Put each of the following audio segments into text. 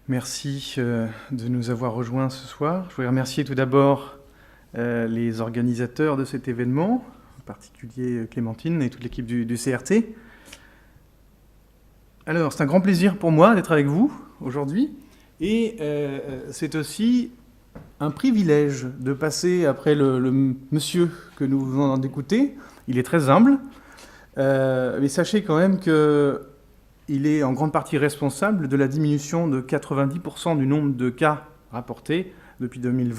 Merci de nous avoir rejoints ce soir. Je voudrais remercier tout d'abord les organisateurs de cet événement, en particulier Clémentine et toute l'équipe du CRT. Alors, c'est un grand plaisir pour moi d'être avec vous aujourd'hui, et c'est aussi un privilège de passer après le monsieur que nous venons d'écouter. Il est très humble, mais sachez quand même qu'il est en grande partie responsable de la diminution de 90% du nombre de cas rapportés depuis 2000.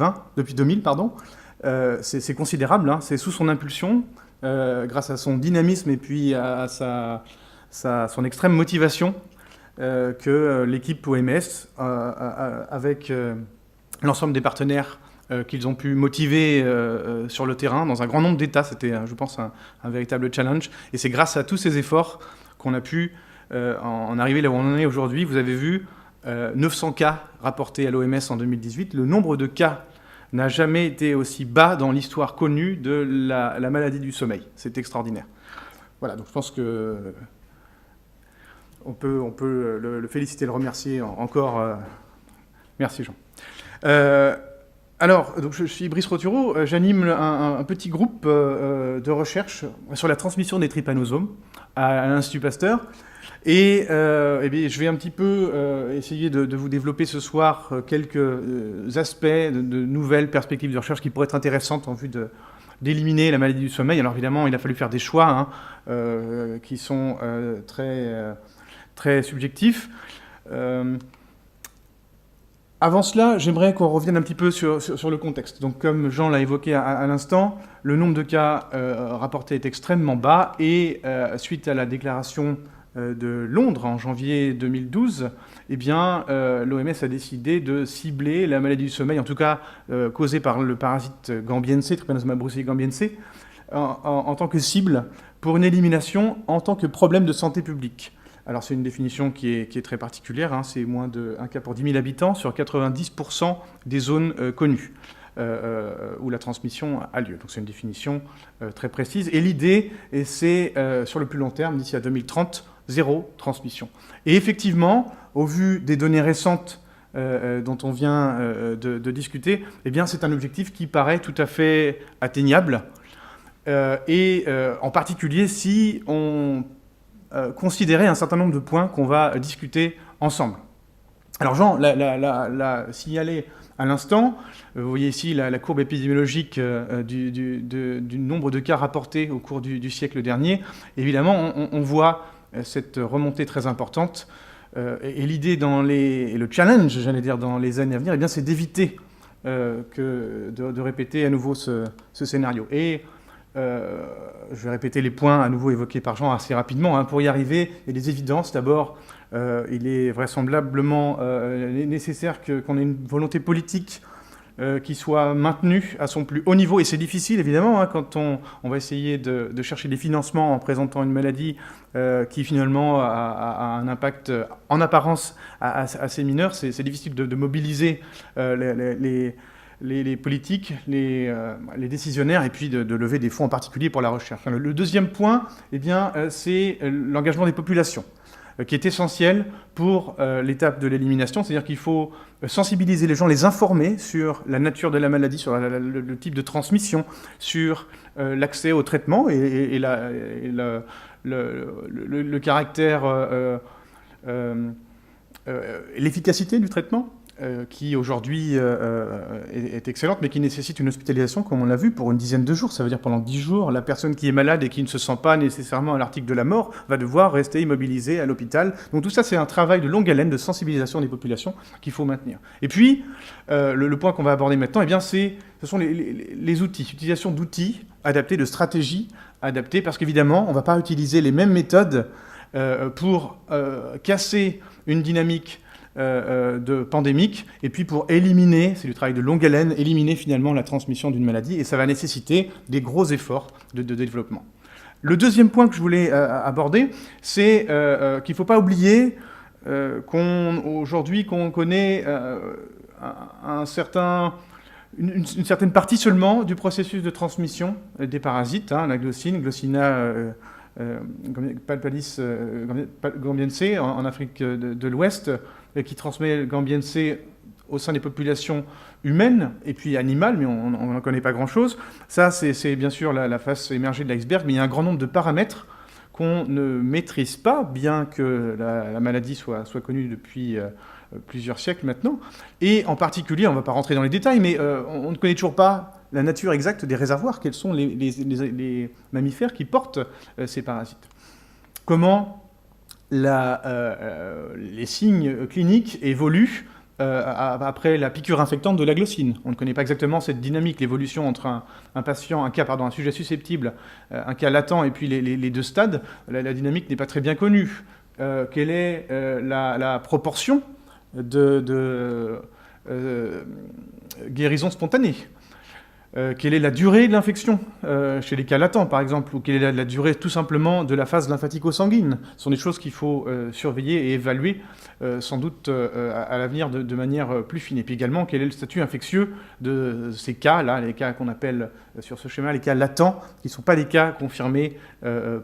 C'est considérable, hein, c'est sous son impulsion, grâce à son dynamisme et puis à son extrême motivation, que l'équipe OMS, avec l'ensemble des partenaires qu'ils ont pu motiver sur le terrain, dans un grand nombre d'États, c'était, je pense, un véritable challenge. Et c'est grâce à tous ces efforts qu'on a pu en arriver là où on en est aujourd'hui. Vous avez vu 900 cas rapportés à l'OMS en 2018. Le nombre de cas n'a jamais été aussi bas dans l'histoire connue de la maladie du sommeil. C'est extraordinaire. Voilà, donc je pense que on peut le féliciter, le remercier encore. Merci Jean. Alors, donc je suis Brice Roturo, j'anime un petit groupe de recherche sur la transmission des trypanosomes à l'Institut Pasteur. Et bien, je vais un petit peu essayer de vous développer ce soir quelques aspects de nouvelles perspectives de recherche qui pourraient être intéressantes en vue d'éliminer la maladie du sommeil. Alors évidemment, il a fallu faire des choix qui sont très subjectifs. Avant cela, j'aimerais qu'on revienne un petit peu sur le contexte. Donc, comme Jean l'a évoqué à l'instant, le nombre de cas rapportés est extrêmement bas et suite à la déclaration de Londres en janvier 2012, eh bien, l'OMS a décidé de cibler la maladie du sommeil, en tout cas causée par le parasite Gambiense, Trypanosoma brucei gambiense, en tant que cible pour une élimination en tant que problème de santé publique. Alors c'est une définition qui est très particulière, hein, c'est moins de 1 cas pour 10 000 habitants sur 90% des zones connues où la transmission a lieu. Donc c'est une définition très précise. Et l'idée, c'est sur le plus long terme, d'ici à 2030, zéro transmission. Et effectivement, au vu des données récentes dont on vient de discuter, eh bien c'est un objectif qui paraît tout à fait atteignable. En particulier si on considérer un certain nombre de points qu'on va discuter ensemble. Alors Jean l'a signalé à l'instant, vous voyez ici la courbe épidémiologique du nombre de cas rapportés au cours du siècle dernier. Évidemment, on voit cette remontée très importante. Et l'idée et le challenge, j'allais dire, dans les années à venir, eh bien, c'est d'éviter de répéter à nouveau ce scénario. Et je vais répéter les points à nouveau évoqués par Jean assez rapidement. Hein. Pour y arriver, il y a des évidences. D'abord, il est vraisemblablement nécessaire qu'on ait une volonté politique qui soit maintenue à son plus haut niveau. Et c'est difficile, évidemment, hein, quand on va essayer de chercher des financements en présentant une maladie qui, finalement, a un impact en apparence assez mineur. C'est difficile de mobiliser les politiques, les décisionnaires, et puis de lever des fonds en particulier pour la recherche. Le deuxième point, eh bien, c'est l'engagement des populations, qui est essentiel pour l'étape de l'élimination. C'est-à-dire qu'il faut sensibiliser les gens, les informer sur la nature de la maladie, sur le type de transmission, sur l'accès au traitement et le caractère, l'efficacité du traitement, qui aujourd'hui est excellente, mais qui nécessite une hospitalisation, comme on l'a vu, pour une dizaine de jours. Ça veut dire pendant 10 jours, la personne qui est malade et qui ne se sent pas nécessairement à l'article de la mort va devoir rester immobilisée à l'hôpital. Donc tout ça, c'est un travail de longue haleine de sensibilisation des populations qu'il faut maintenir. Et puis, le point qu'on va aborder maintenant, eh bien, ce sont les outils, l'utilisation d'outils adaptés, de stratégies adaptées, parce qu'évidemment, on ne va pas utiliser les mêmes méthodes pour casser une dynamique de pandémique, et puis pour éliminer, c'est du travail de longue haleine, éliminer finalement la transmission d'une maladie, et ça va nécessiter des gros efforts de développement. Le deuxième point que je voulais aborder, c'est qu'il ne faut pas oublier qu'aujourd'hui qu'on connaît une certaine partie seulement du processus de transmission des parasites, hein, la glossine, Glossina palpalis gambiense en Afrique de l'Ouest, qui transmet le Gambien C au sein des populations humaines et puis animales, mais on n'en connaît pas grand-chose. Ça, c'est bien sûr la face émergée de l'iceberg, mais il y a un grand nombre de paramètres qu'on ne maîtrise pas, bien que la maladie soit connue depuis plusieurs siècles maintenant. Et en particulier, on ne va pas rentrer dans les détails, mais on ne connaît toujours pas la nature exacte des réservoirs, quels sont les mammifères qui portent ces parasites. Comment les signes cliniques évoluent après la piqûre infectante de la glossine. On ne connaît pas exactement cette dynamique, l'évolution entre un sujet susceptible, un cas latent et puis les deux stades. La dynamique n'est pas très bien connue. Quelle est la proportion de guérison spontanée? Quelle est la durée de l'infection chez les cas latents, par exemple, ou quelle est la durée tout simplement de la phase lymphatico-sanguine? Ce sont des choses qu'il faut surveiller et évaluer sans doute à l'avenir de manière plus fine. Et puis également, quel est le statut infectieux de ces cas-là, les cas qu'on appelle sur ce schéma les cas latents, qui ne sont pas des cas confirmés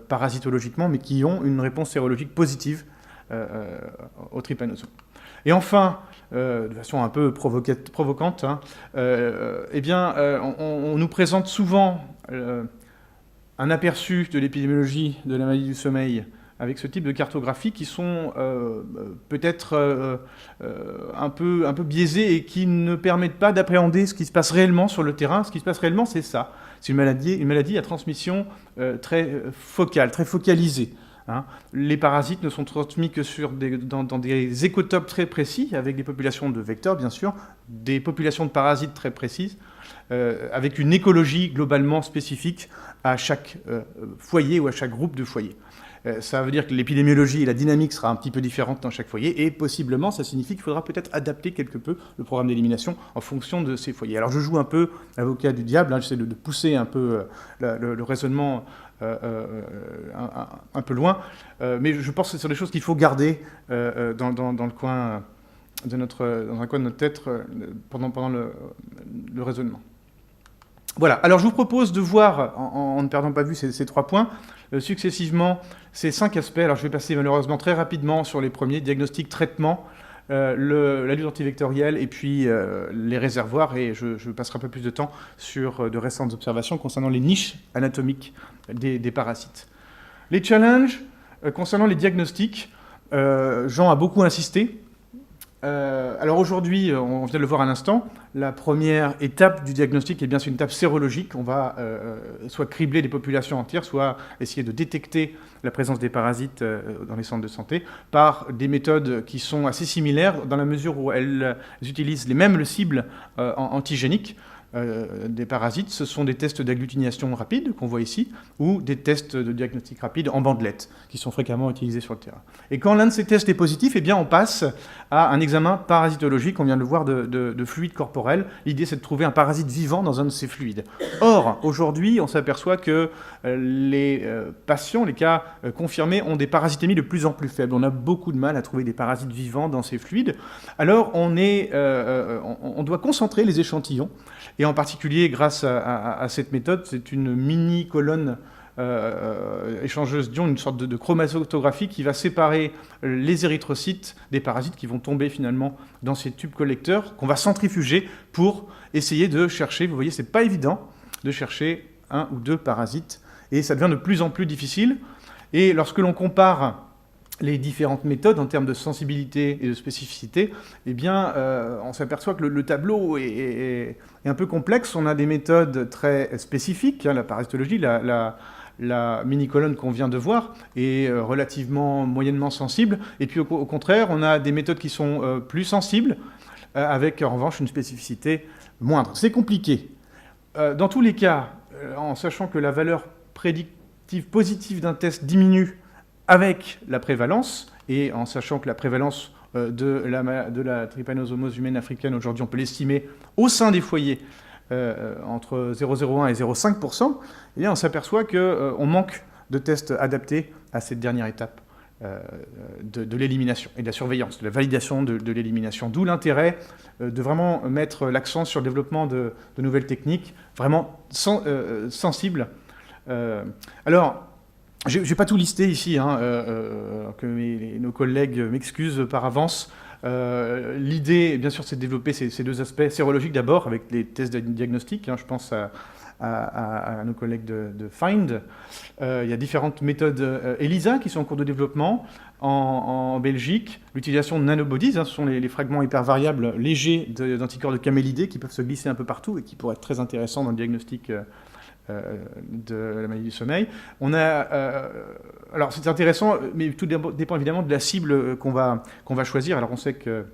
parasitologiquement, mais qui ont une réponse sérologique positive au trypanosome. Et enfin, de façon un peu provocante, on nous présente souvent un aperçu de l'épidémiologie de la maladie du sommeil avec ce type de cartographie qui sont peut-être un peu biaisés et qui ne permettent pas d'appréhender ce qui se passe réellement sur le terrain. Ce qui se passe réellement, c'est ça. C'est une maladie à transmission très focale, très focalisée. Les parasites ne sont transmis que dans des écotopes très précis, avec des populations de vecteurs, bien sûr, des populations de parasites très précises, avec une écologie globalement spécifique à chaque foyer ou à chaque groupe de foyers. Ça veut dire que l'épidémiologie et la dynamique sera un petit peu différente dans chaque foyer, et possiblement, ça signifie qu'il faudra peut-être adapter quelque peu le programme d'élimination en fonction de ces foyers. Alors je joue un peu l'avocat du diable, j'essaie de pousser un peu le raisonnement un peu loin, mais je pense que ce sont des choses qu'il faut garder dans le coin dans un coin de notre tête pendant le raisonnement. Voilà, alors je vous propose de voir, en ne perdant pas de vue ces 3 points, successivement ces 5 aspects. Alors je vais passer malheureusement très rapidement sur les premiers, diagnostic, traitement, la lutte antivectorielle et puis les réservoirs, et je passerai un peu plus de temps sur de récentes observations concernant les niches anatomiques des parasites. Les challenges concernant les diagnostics, Jean a beaucoup insisté. Alors aujourd'hui, on vient de le voir à l'instant, la première étape du diagnostic, eh bien, c'est une étape sérologique. On va soit cribler des populations entières, soit essayer de détecter la présence des parasites dans les centres de santé par des méthodes qui sont assez similaires dans la mesure où elles utilisent les mêmes cibles antigéniques des parasites. Ce sont des tests d'agglutination rapide qu'on voit ici, ou des tests de diagnostic rapide en bandelette, qui sont fréquemment utilisés sur le terrain. Et quand l'un de ces tests est positif, eh bien, on passe à un examen parasitologique, on vient de le voir, de fluides corporels. L'idée, c'est de trouver un parasite vivant dans un de ces fluides. Or, aujourd'hui, on s'aperçoit que les patients, les cas confirmés, ont des parasitémies de plus en plus faibles. On a beaucoup de mal à trouver des parasites vivants dans ces fluides. Alors, on doit concentrer les échantillons. Et en particulier, grâce à cette méthode, c'est une mini-colonne échangeuse d'ions, une sorte de chromatographie qui va séparer les érythrocytes des parasites qui vont tomber finalement dans ces tubes collecteurs qu'on va centrifuger pour essayer de chercher. Vous voyez, c'est pas évident de chercher 1 ou 2 parasites, et ça devient de plus en plus difficile. Et lorsque l'on compare les différentes méthodes en termes de sensibilité et de spécificité, eh bien, on s'aperçoit que le tableau est un peu complexe. On a des méthodes très spécifiques, la parasitologie, la mini-colonne qu'on vient de voir est relativement moyennement sensible, et puis au contraire, on a des méthodes qui sont plus sensibles, avec en revanche une spécificité moindre. C'est compliqué. Dans tous les cas, en sachant que la valeur prédictive positive d'un test diminue avec la prévalence, et en sachant que la prévalence de la trypanosomose humaine africaine, aujourd'hui, on peut l'estimer au sein des foyers entre 0,01 et 0,5%, eh bien, on s'aperçoit qu'on manque de tests adaptés à cette dernière étape de l'élimination et de la surveillance, de la validation de l'élimination. D'où l'intérêt de vraiment mettre l'accent sur le développement de nouvelles techniques vraiment sensibles. Alors, je ne vais pas tout lister ici, que nos collègues m'excusent par avance. L'idée, bien sûr, c'est de développer ces deux aspects sérologiques d'abord, avec les tests de diagnostic. Je pense à nos collègues de FIND. Il y a différentes méthodes ELISA qui sont en cours de développement en Belgique. L'utilisation de nanobodies, ce sont les fragments hypervariables légers d'anticorps de camélidés qui peuvent se glisser un peu partout et qui pourraient être très intéressants dans le diagnostic de la maladie du sommeil. Alors c'est intéressant, mais tout dépend évidemment de la cible qu'on va choisir. Alors on sait qu'il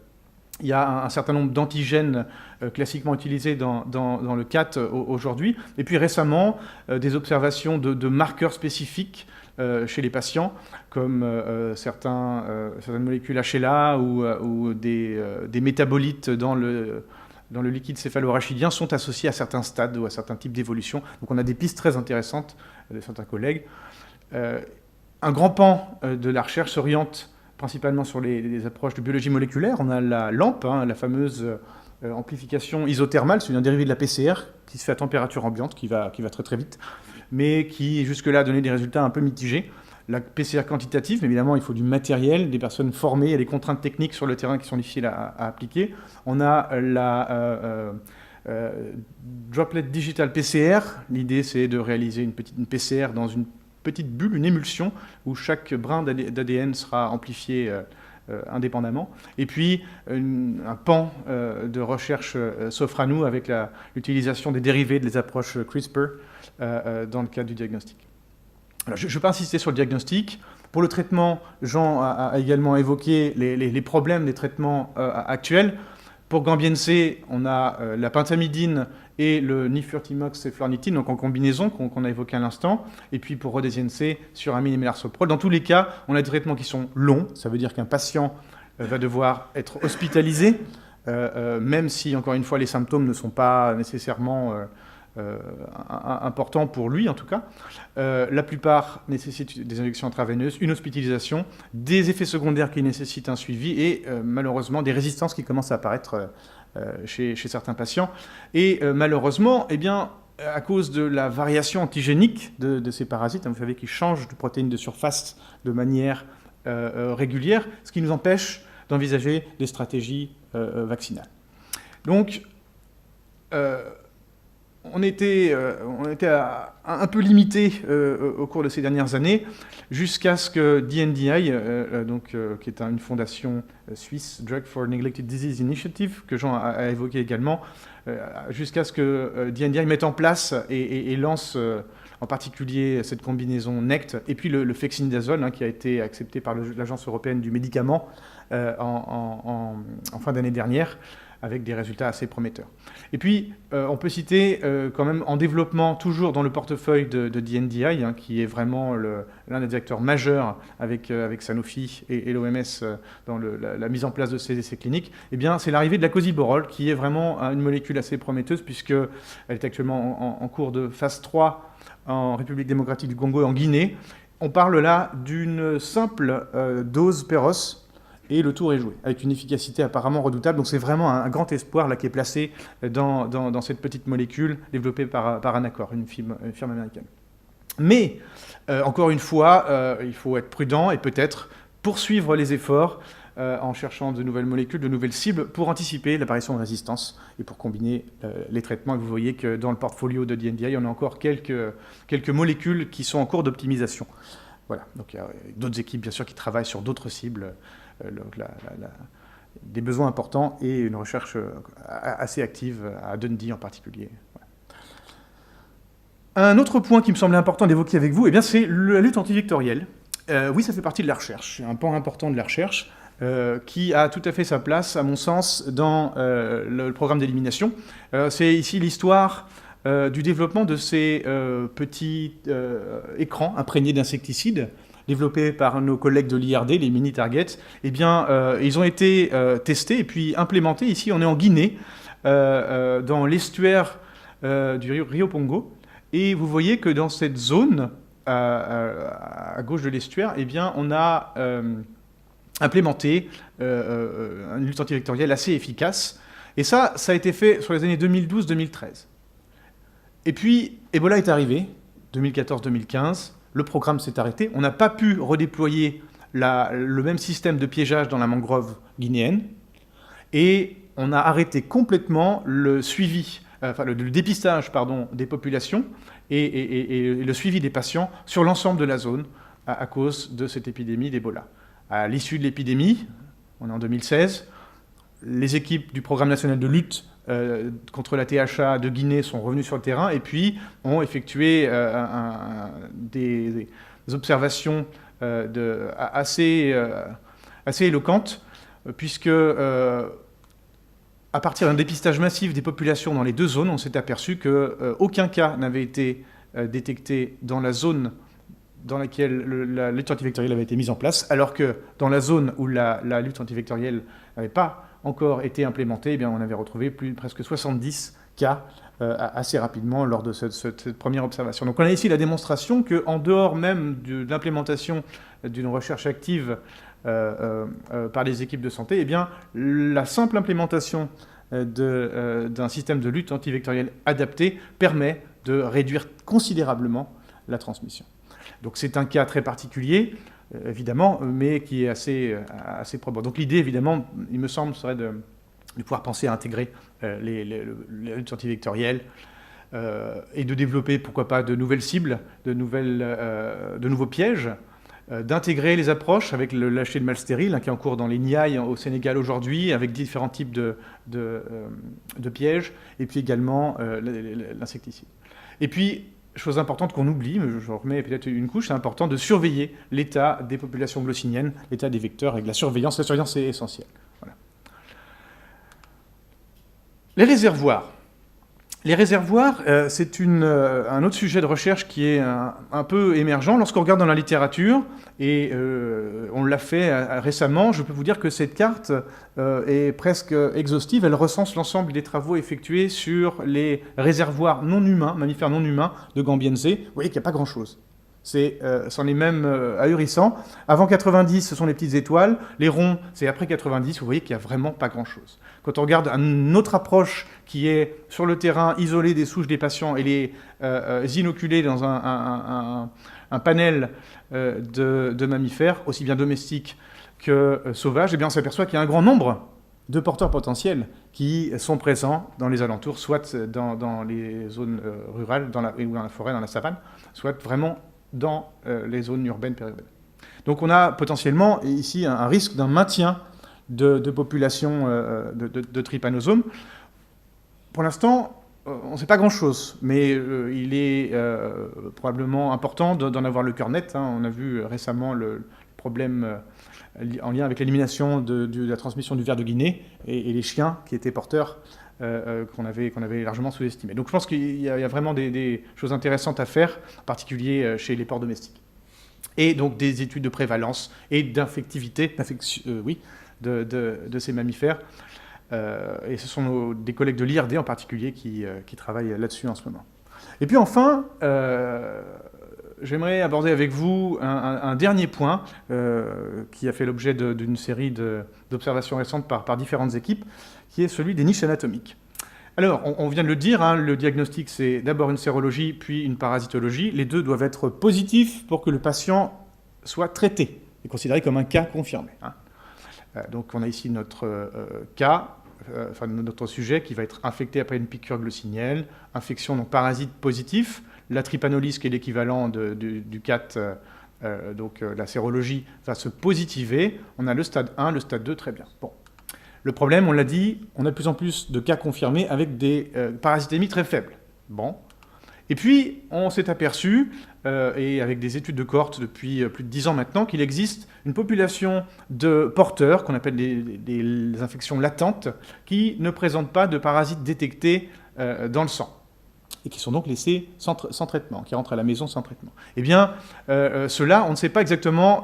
y a un certain nombre d'antigènes classiquement utilisés dans le CAT aujourd'hui. Et puis récemment, des observations de marqueurs spécifiques chez les patients, comme certaines molécules HLA ou des métabolites dans le liquide céphalorachidien sont associés à certains stades ou à certains types d'évolution. Donc on a des pistes très intéressantes de certains collègues. Un grand pan de la recherche s'oriente principalement sur les approches de biologie moléculaire. On a la LAMP, la fameuse amplification isothermale, c'est un dérivé de la PCR qui se fait à température ambiante, qui va très très vite, mais qui jusque-là a donné des résultats un peu mitigés. La PCR quantitative, mais évidemment, il faut du matériel, des personnes formées, il y a des contraintes techniques sur le terrain qui sont difficiles à appliquer. On a la Droplet Digital PCR. L'idée, c'est de réaliser une PCR dans une petite bulle, une émulsion, où chaque brin d'ADN sera amplifié indépendamment. Et puis, un pan de recherche s'offre à nous avec l'utilisation des dérivés des approches CRISPR dans le cadre du diagnostic. Alors, je ne vais pas insister sur le diagnostic. Pour le traitement, Jean a également évoqué les problèmes des traitements actuels. Pour Gambiense, on a la pentamidine et le nifurtimox et fluornitine, donc en combinaison, qu'on a évoqué à l'instant. Et puis pour Rodesiense, sur amine et mélarsoprol. Dans tous les cas, on a des traitements qui sont longs. Ça veut dire qu'un patient va devoir être hospitalisé, même si, encore une fois, les symptômes ne sont pas nécessairement important pour lui en tout cas. La plupart nécessitent des injections intraveineuses, une hospitalisation, des effets secondaires qui nécessitent un suivi et malheureusement des résistances qui commencent à apparaître chez certains patients. Et malheureusement, eh bien, à cause de la variation antigénique de ces parasites, vous savez qu'ils changent de protéines de surface de manière régulière, ce qui nous empêche d'envisager des stratégies vaccinales. Donc, on était un peu limité au cours de ces dernières années, jusqu'à ce que DNDi, qui est une fondation suisse, Drug for Neglected Disease Initiative, que Jean a évoqué également, jusqu'à ce que DNDi mette en place et lance en particulier cette combinaison NECT, et puis le fexinidazole, qui a été accepté par l'Agence européenne du médicament en fin d'année dernière, avec des résultats assez prometteurs. Et puis, on peut citer quand même en développement, toujours dans le portefeuille de DNDi, qui est vraiment l'un des acteurs majeurs avec Sanofi et l'OMS dans la mise en place de ces essais cliniques, eh bien, c'est l'arrivée de la cosiborole, qui est vraiment une molécule assez prometteuse, puisqu'elle est actuellement en cours de phase 3 en République démocratique du Congo et en Guinée. On parle là d'une simple dose PEROS, et le tour est joué, avec une efficacité apparemment redoutable. Donc c'est vraiment un grand espoir là, qui est placé dans cette petite molécule développée par Anacor, une firme américaine. Mais, encore une fois, il faut être prudent et peut-être poursuivre les efforts en cherchant de nouvelles molécules, de nouvelles cibles, pour anticiper l'apparition de résistance et pour combiner les traitements. Et vous voyez que dans le portfolio de DNDi, on a encore quelques molécules qui sont en cours d'optimisation. Voilà, donc il y a d'autres équipes, bien sûr, qui travaillent sur d'autres cibles, des besoins importants et une recherche assez active à Dundee en particulier. Voilà. Un autre point qui me semblait important d'évoquer avec vous, eh bien, c'est la lutte antivectorielle. Oui, ça fait partie de la recherche, c'est un pan important de la recherche qui a tout à fait sa place, à mon sens, dans le programme d'élimination. C'est ici l'histoire du développement de ces petits écrans imprégnés d'insecticides, développés par nos collègues de l'IRD, les mini-targets. Eh bien, ils ont été testés et puis implémentés. Ici, on est en Guinée, dans l'estuaire du Rio Pongo. Et vous voyez que dans cette zone, à gauche de l'estuaire, eh bien, on a implémenté une lutte antivectorielle assez efficace. Et ça a été fait sur les années 2012-2013. Et puis, Ebola est arrivé, 2014-2015, le programme s'est arrêté, on n'a pas pu redéployer le même système de piégeage dans la mangrove guinéenne, et on a arrêté complètement le suivi, le dépistage des populations et le suivi des patients sur l'ensemble de la zone à cause de cette épidémie d'Ebola. À l'issue de l'épidémie, on est en 2016, les équipes du Programme national de lutte contre la THA de Guinée sont revenues sur le terrain et puis ont effectué des observations assez éloquentes, puisque à partir d'un dépistage massif des populations dans les deux zones, on s'est aperçu qu'aucun cas n'avait été détecté dans la zone dans laquelle la lutte antivectorielle avait été mise en place, alors que dans la zone où la lutte antivectorielle n'avait pas encore été implémentée, eh bien, on avait retrouvé presque 70 cas assez rapidement lors de cette première observation. Donc on a ici la démonstration qu'en dehors même de l'implémentation d'une recherche active par les équipes de santé, eh bien, la simple implémentation d'un système de lutte antivectorielle adapté permet de réduire considérablement la transmission. Donc c'est un cas très particulier, évidemment, mais qui est assez probant. Donc l'idée, évidemment, il me semble, serait de pouvoir penser à intégrer les luttes antivectorielles et de développer, pourquoi pas, de nouvelles cibles, de nouveaux pièges, d'intégrer les approches avec le lâcher de mal stérile, qui est en cours dans les Niayes au Sénégal aujourd'hui, avec différents types de pièges, et puis également l'insecticide. Et puis, chose importante qu'on oublie, mais je remets peut-être une couche, c'est important de surveiller l'état des populations glossiniennes, l'état des vecteurs, avec la surveillance. La surveillance est essentielle. Voilà. Les réservoirs. Les réservoirs, c'est un autre sujet de recherche qui est un peu émergent. Lorsqu'on regarde dans la littérature, et on l'a fait récemment, je peux vous dire que cette carte est presque exhaustive. Elle recense l'ensemble des travaux effectués sur les réservoirs non humains, mammifères non humains de Gambiense. Vous voyez qu'il n'y a pas grand-chose. C'en est même ahurissant. Avant 90, ce sont les petites étoiles. Les ronds, c'est après 90. Vous voyez qu'il n'y a vraiment pas grand-chose. Quand on regarde une autre approche qui est sur le terrain, isoler des souches des patients et les inoculer dans un panel de mammifères, aussi bien domestiques que sauvages, eh bien on s'aperçoit qu'il y a un grand nombre de porteurs potentiels qui sont présents dans les alentours, soit dans les zones rurales, ou dans la forêt, dans la savane, soit vraiment dans les zones urbaines, périurbaines. Donc on a potentiellement ici un risque d'un maintien de population de trypanosomes. Pour l'instant, on ne sait pas grand-chose, mais il est probablement important d'en avoir le cœur net. On a vu récemment le problème en lien avec l'élimination de la transmission du ver de Guinée et les chiens qui étaient porteurs qu'on avait largement sous-estimés. Donc je pense qu'il y a vraiment des choses intéressantes à faire, en particulier chez les porcs domestiques. Et donc des études de prévalence et d'infectivité de ces mammifères. Et ce sont des collègues de l'IRD en particulier qui travaillent là-dessus en ce moment. Et puis enfin, j'aimerais aborder avec vous un dernier point qui a fait l'objet d'une série d'observations récentes par différentes équipes, qui est celui des niches anatomiques. Alors, on vient de le dire, le diagnostic, c'est d'abord une sérologie, puis une parasitologie. Les deux doivent être positifs pour que le patient soit traité et considéré comme un cas confirmé. Donc, on a ici notre notre sujet qui va être infecté après une piqûre glossinienne, infection donc parasite positif. La trypanolyse, qui est l'équivalent du CAT, la sérologie, va se positiver. On a le stade 1, le stade 2, très bien. Bon. Le problème, on l'a dit, on a de plus en plus de cas confirmés avec des parasitémies très faibles. Bon. Et puis, on s'est aperçu, et avec des études de cohorte depuis plus de 10 ans maintenant, qu'il existe une population de porteurs, qu'on appelle des infections latentes, qui ne présentent pas de parasites détectés dans le sang, et qui sont donc laissés sans traitement, qui rentrent à la maison sans traitement. Eh bien, ceux-là, on ne sait pas exactement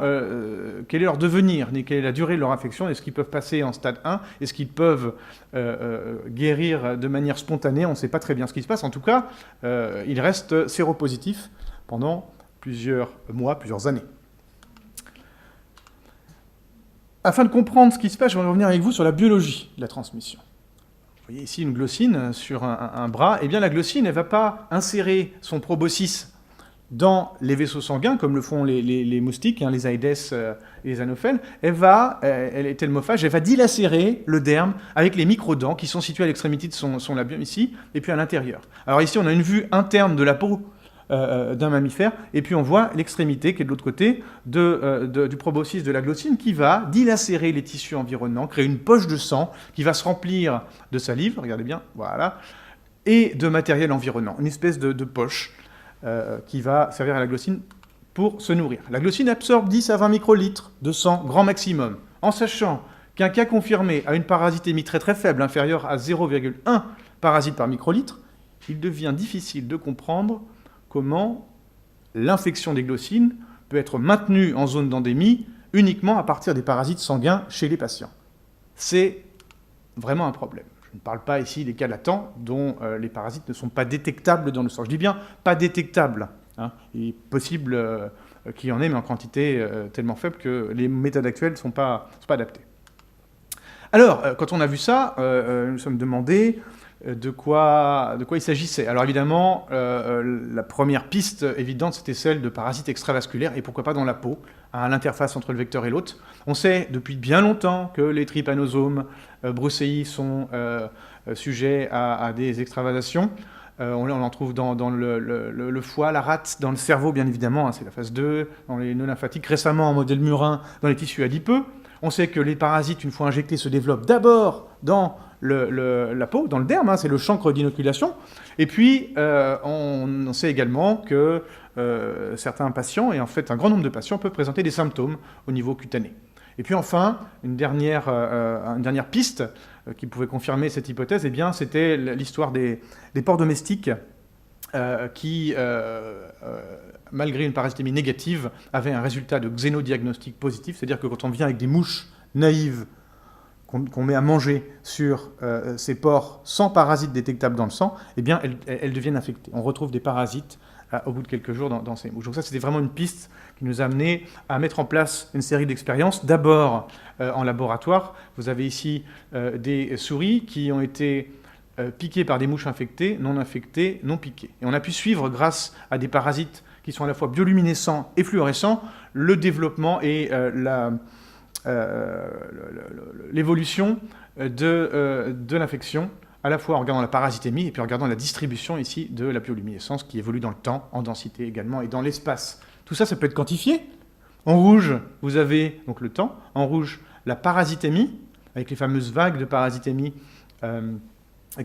quel est leur devenir, ni quelle est la durée de leur infection, est-ce qu'ils peuvent passer en stade 1, est-ce qu'ils peuvent guérir de manière spontanée, on ne sait pas très bien ce qui se passe. En tout cas, ils restent séropositifs pendant plusieurs mois, plusieurs années. Afin de comprendre ce qui se passe, je vais revenir avec vous sur la biologie de la transmission. Vous voyez ici une glossine sur un bras. Eh bien, la glossine, elle ne va pas insérer son proboscis dans les vaisseaux sanguins, comme le font les moustiques, les Aedes et les Anophèles, elle est thelmophage, elle va dilacérer le derme avec les microdents qui sont situés à l'extrémité de son labium ici, et puis à l'intérieur. Alors ici, on a une vue interne de la peau d'un mammifère, et puis on voit l'extrémité qui est de l'autre côté du proboscis de la glossine qui va dilacérer les tissus environnants, créer une poche de sang qui va se remplir de salive, regardez bien, voilà, et de matériel environnant, une espèce de poche qui va servir à la glossine pour se nourrir. La glossine absorbe 10 à 20 microlitres de sang, grand maximum, en sachant qu'un cas confirmé a une parasitémie très très faible, inférieure à 0,1 parasite par microlitre, il devient difficile de comprendre comment l'infection des glossines peut être maintenue en zone d'endémie uniquement à partir des parasites sanguins chez les patients. C'est vraiment un problème. Je ne parle pas ici des cas latents dont les parasites ne sont pas détectables dans le sang. Je dis bien pas détectables. Il est possible qu'il y en ait, mais en quantité tellement faible que les méthodes actuelles ne sont pas adaptées. Alors, quand on a vu ça, nous nous sommes demandé de quoi il s'agissait. Alors évidemment, la première piste évidente, c'était celle de parasites extravasculaires, et pourquoi pas dans la peau, à l'interface entre le vecteur et l'hôte. On sait depuis bien longtemps que les trypanosomes brucei sont sujets à des extravasations. On en trouve dans le foie, la rate, dans le cerveau, bien évidemment, c'est la phase 2, dans les nœuds lymphatiques, récemment en modèle murin, dans les tissus adipeux. On sait que les parasites, une fois injectés, se développent d'abord dans la peau, dans le derme, c'est le chancre d'inoculation. Et puis, on sait également que certains patients, et en fait un grand nombre de patients, peuvent présenter des symptômes au niveau cutané. Et puis enfin, une dernière piste qui pouvait confirmer cette hypothèse, eh bien, c'était l'histoire des porcs domestiques qui, malgré une parasitémie négative, avaient un résultat de xénodiagnostic positif, c'est-à-dire que quand on vient avec des mouches naïves qu'on met à manger sur ces porcs sans parasites détectables dans le sang, eh bien, elles deviennent infectées. On retrouve des parasites au bout de quelques jours dans ces mouches. Donc ça, c'était vraiment une piste qui nous a amené à mettre en place une série d'expériences. D'abord, en laboratoire, vous avez ici des souris qui ont été piquées par des mouches infectées, non piquées. Et on a pu suivre, grâce à des parasites qui sont à la fois bioluminescents et fluorescents, le développement et l'évolution de l'infection, à la fois en regardant la parasitémie et puis en regardant la distribution ici de la bioluminescence qui évolue dans le temps, en densité également et dans l'espace. Tout ça, ça peut être quantifié. En rouge, vous avez donc le temps. En rouge, la parasitémie, avec les fameuses vagues de parasitémie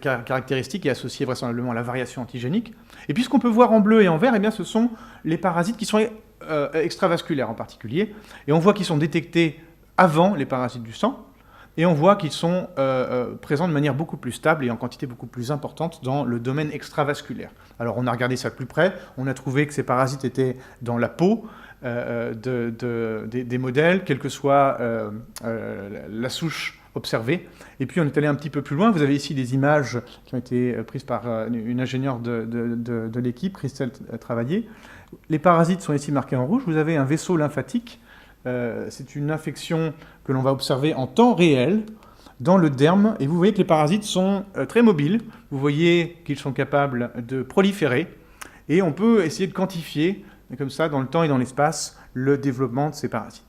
caractéristiques et associées vraisemblablement à la variation antigénique. Et puis ce qu'on peut voir en bleu et en vert, eh bien, ce sont les parasites qui sont extravasculaires en particulier. Et on voit qu'ils sont détectés avant les parasites du sang. Et on voit qu'ils sont présents de manière beaucoup plus stable et en quantité beaucoup plus importante dans le domaine extravasculaire. Alors on a regardé ça de plus près, on a trouvé que ces parasites étaient dans la peau des modèles, quelle que soit la souche observée. Et puis on est allé un petit peu plus loin, vous avez ici des images qui ont été prises par une ingénieure de l'équipe, Christelle Travaillé. Les parasites sont ici marqués en rouge, vous avez un vaisseau lymphatique. C'est une infection que l'on va observer en temps réel dans le derme, et vous voyez que les parasites sont très mobiles, vous voyez qu'ils sont capables de proliférer, et on peut essayer de quantifier, comme ça, dans le temps et dans l'espace, le développement de ces parasites.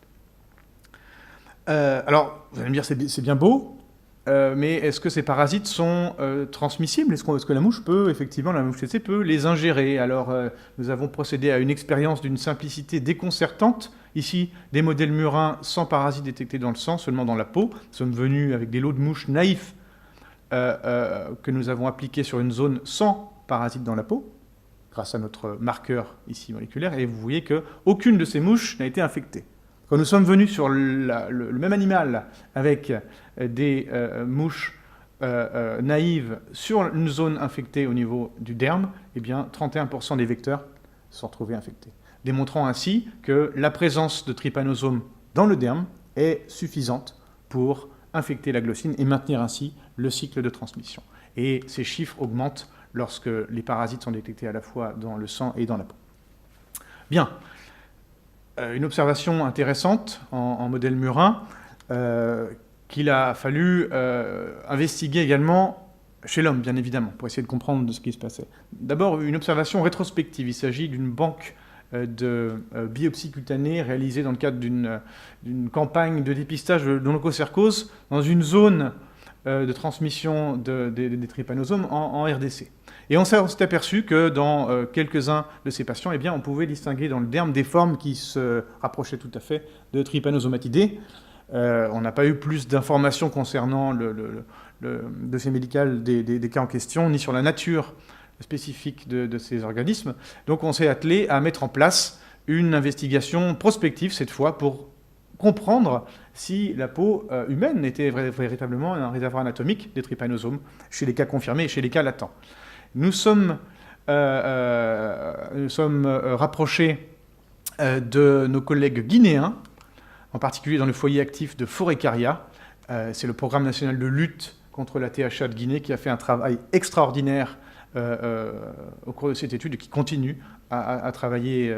Alors, vous allez me dire, c'est bien beau, mais est-ce que ces parasites sont transmissibles ? Est-ce que la mouche peut, effectivement, la mouche tsetse peut les ingérer ? Alors, nous avons procédé à une expérience d'une simplicité déconcertante. Ici, des modèles murins sans parasites détectés dans le sang, seulement dans la peau. Nous sommes venus avec des lots de mouches naïfs que nous avons appliqués sur une zone sans parasites dans la peau, grâce à notre marqueur ici moléculaire, et vous voyez qu'aucune de ces mouches n'a été infectée. Quand nous sommes venus sur le même animal avec des mouches naïves sur une zone infectée au niveau du derme, eh bien 31% des vecteurs se sont retrouvés infectés, démontrant ainsi que la présence de trypanosomes dans le derme est suffisante pour infecter la glossine et maintenir ainsi le cycle de transmission. Et ces chiffres augmentent lorsque les parasites sont détectés à la fois dans le sang et dans la peau. Bien. Une observation intéressante en modèle murin qu'il a fallu investiguer également chez l'homme, bien évidemment, pour essayer de comprendre ce qui se passait. D'abord, une observation rétrospective. Il s'agit d'une banque de biopsie cutanée réalisée dans le cadre d'une campagne de dépistage de l'onchocercose dans une zone de transmission des trypanosomes en RDC. Et on s'est aperçu que dans quelques-uns de ces patients, eh bien, on pouvait distinguer dans le derme des formes qui se rapprochaient tout à fait de trypanosomatidés. On n'a pas eu plus d'informations concernant le dossier médical des cas en question, ni sur la nature spécifique de ces organismes. Donc on s'est attelé à mettre en place une investigation prospective, cette fois, pour comprendre si la peau humaine était véritablement un réservoir anatomique des trypanosomes chez les cas confirmés et chez les cas latents. Nous sommes rapprochés de nos collègues guinéens, en particulier dans le foyer actif de Forécaria. C'est le programme national de lutte contre la THA de Guinée qui a fait un travail extraordinaire au cours de cette étude et qui continue à travailler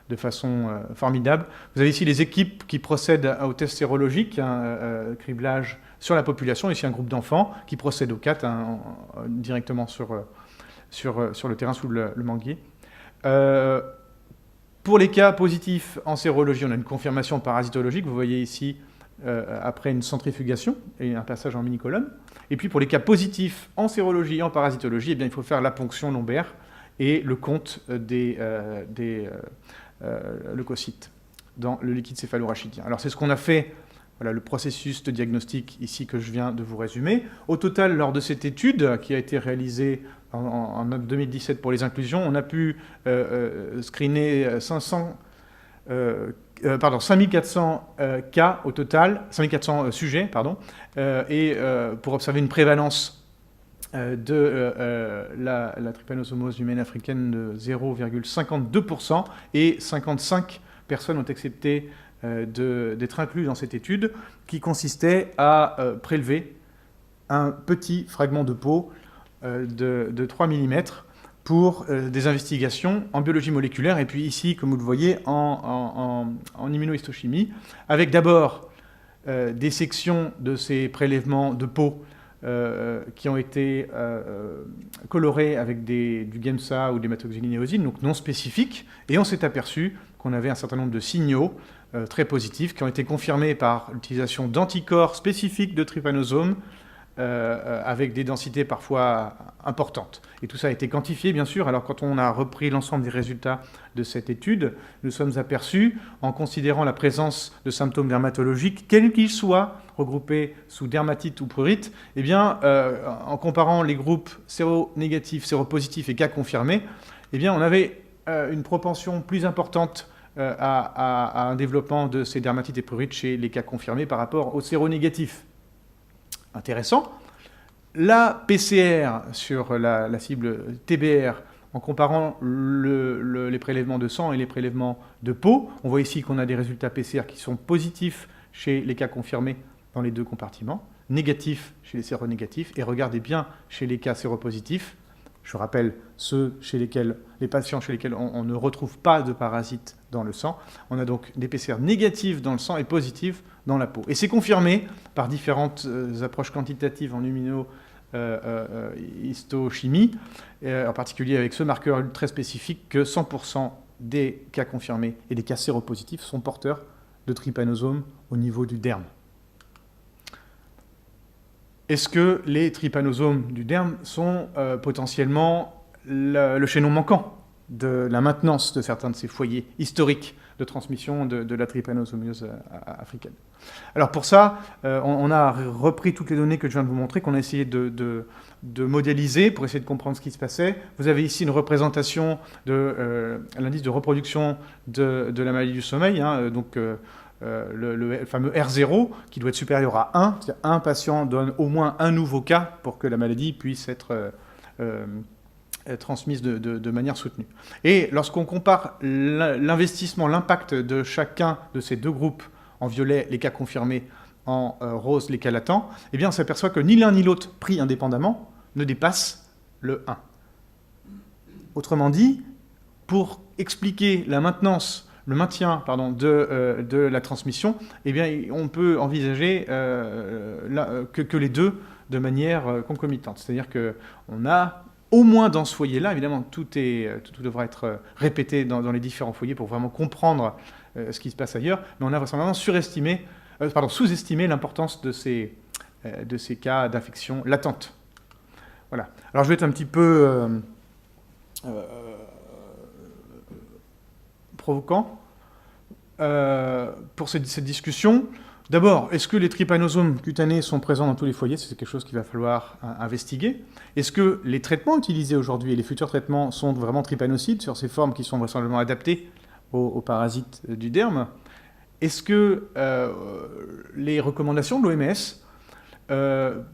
de façon formidable. Vous avez ici les équipes qui procèdent aux tests sérologiques, criblage sur la population, ici un groupe d'enfants qui procèdent au CAT directement sur le terrain sous le manguier. Pour les cas positifs en sérologie, on a une confirmation parasitologique. Vous voyez ici, après une centrifugation et un passage en mini-colonne. Et puis pour les cas positifs en sérologie et en parasitologie, eh bien, il faut faire la ponction lombaire et le compte des leucocytes dans le liquide céphalorachidien. Alors c'est ce qu'on a fait, voilà le processus de diagnostic ici que je viens de vous résumer. Au total, lors de cette étude qui a été réalisée en 2017 pour les inclusions, on a pu screener 5400 cas au total, 5400 sujets, pardon, et pour observer une prévalence de la trypanosomose humaine africaine de 0,52%, et 55 personnes ont accepté d'être incluses dans cette étude, qui consistait à prélever un petit fragment de peau de 3 mm pour des investigations en biologie moléculaire, et puis ici, comme vous le voyez, en immunohistochimie, avec d'abord des sections de ces prélèvements de peau qui ont été colorées avec du Gemsa ou des méthoxylinéosine, donc non spécifiques, et on s'est aperçu qu'on avait un certain nombre de signaux très positifs qui ont été confirmés par l'utilisation d'anticorps spécifiques de trypanosomes avec des densités parfois importantes. Et tout ça a été quantifié, bien sûr. Alors, quand on a repris l'ensemble des résultats de cette étude, nous sommes aperçus, en considérant la présence de symptômes dermatologiques, quels qu'ils soient, regroupés sous dermatite ou prurite, eh bien, en comparant les groupes séronégatifs, séropositifs et cas confirmés, eh bien, on avait une propension plus importante à un développement de ces dermatites et prurites chez les cas confirmés par rapport aux séronégatifs. Intéressant. La PCR sur la cible TBR, en comparant les prélèvements de sang et les prélèvements de peau, on voit ici qu'on a des résultats PCR qui sont positifs chez les cas confirmés dans les deux compartiments, négatifs chez les séronégatifs, et regardez bien chez les cas séropositifs. Je rappelle les patients chez lesquels on ne retrouve pas de parasites dans le sang. On a donc des PCR négatifs dans le sang et positifs dans la peau. Et c'est confirmé par différentes approches quantitatives en immunohistochimie, en particulier avec ce marqueur très spécifique, que 100% des cas confirmés et des cas séropositifs sont porteurs de trypanosomes au niveau du derme. Est-ce que les trypanosomes du derme sont potentiellement le chaînon manquant de la maintenance de certains de ces foyers historiques de transmission de la trypanosomiose africaine? Alors pour ça, on a repris toutes les données que je viens de vous montrer, qu'on a essayé de modéliser pour essayer de comprendre ce qui se passait. Vous avez ici une représentation de l'indice de reproduction de la maladie du sommeil, donc le fameux R0, qui doit être supérieur à 1, c'est-à-dire un patient donne au moins un nouveau cas pour que la maladie puisse être transmise de manière soutenue. Et lorsqu'on compare l'investissement, l'impact de chacun de ces deux groupes, en violet les cas confirmés, en rose les cas latents, eh bien on s'aperçoit que ni l'un ni l'autre, pris indépendamment, ne dépasse le 1. Autrement dit, pour expliquer la maintenance, le maintien de la transmission, eh bien, on peut envisager que les deux de manière concomitante. C'est-à-dire qu'on a au moins dans ce foyer-là, évidemment, tout devra être répété dans les différents foyers pour vraiment comprendre ce qui se passe ailleurs, mais on a vraisemblablement sous-estimé l'importance de ces cas d'infection latente. Voilà. Alors je vais être un petit peu provocant pour cette discussion. D'abord, est-ce que les trypanosomes cutanés sont présents dans tous les foyers? C'est quelque chose qu'il va falloir investiguer. Est-ce que les traitements utilisés aujourd'hui et les futurs traitements sont vraiment trypanocides sur ces formes qui sont vraisemblablement adaptées aux parasites du derme? Est-ce que les recommandations de l'OMS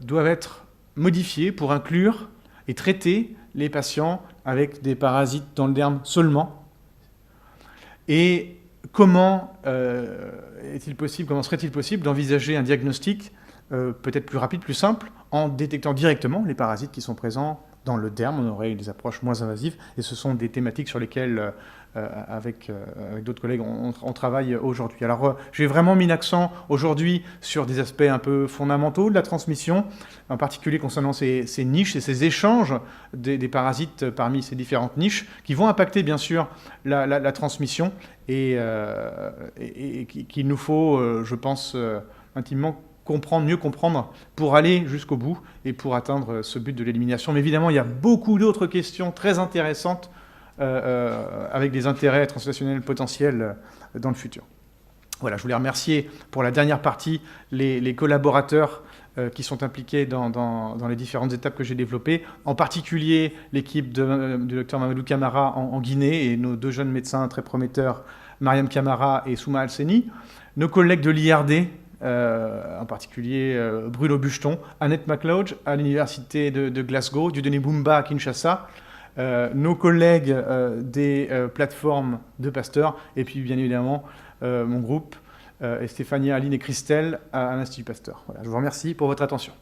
doivent être modifiées pour inclure et traiter les patients avec des parasites dans le derme seulement? Et comment serait-il possible d'envisager un diagnostic peut-être plus rapide, plus simple, en détectant directement les parasites qui sont présents dans le derme? On aurait des approches moins invasives, et ce sont des thématiques sur lesquelles, avec d'autres collègues, on travaille aujourd'hui. Alors, j'ai vraiment mis l'accent aujourd'hui sur des aspects un peu fondamentaux de la transmission, en particulier concernant ces niches et ces échanges des parasites parmi ces différentes niches, qui vont impacter bien sûr la transmission, et qu'il nous faut, je pense, intimement mieux comprendre pour aller jusqu'au bout et pour atteindre ce but de l'élimination. Mais évidemment, il y a beaucoup d'autres questions très intéressantes avec des intérêts translationnels potentiels dans le futur. Voilà, je voulais remercier pour la dernière partie les collaborateurs qui sont impliqués dans les différentes étapes que j'ai développées, en particulier l'équipe du docteur Mamadou Camara en Guinée et nos deux jeunes médecins très prometteurs, Mariam Camara et Souma Alseni, nos collègues de l'IRD, en particulier Bruno Bucheton, Annette McLeod à l'université de Glasgow, Dieudonné Boumba à Kinshasa, nos collègues des plateformes de Pasteur, et puis bien évidemment mon groupe, et Stéphanie, Aline et Christelle à l'Institut Pasteur. Voilà, je vous remercie pour votre attention.